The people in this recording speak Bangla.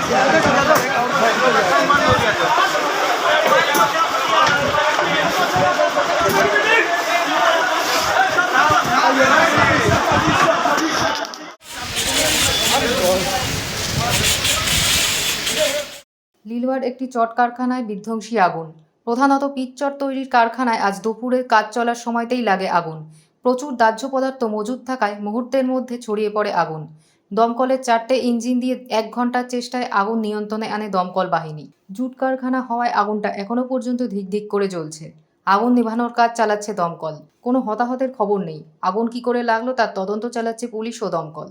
লিলওয়ার একটি চট কারখানায় বিধ্বংসী আগুন। প্রধানত পিচ চট তৈরির কারখানায় আজ দুপুরে কাজ চলার সময়তেই লাগে আগুন। প্রচুর দাহ্য পদার্থ মজুদ থাকায় মুহূর্তের মধ্যে ছড়িয়ে পড়ে আগুন। দমকলের 4টে ইঞ্জিন দিয়ে 1 ঘন্টার চেষ্টায় আগুন নিয়ন্ত্রণে আনে দমকল বাহিনী। জুট কারখানা হওয়ায় আগুনটা এখনও পর্যন্ত ধিক করে জ্বলছে। আগুন নেভানোর কাজ চালাচ্ছে দমকল। কোনো হতাহতের খবর নেই। আগুন কী করে লাগলো তার তদন্ত চালাচ্ছে পুলিশ ও দমকল।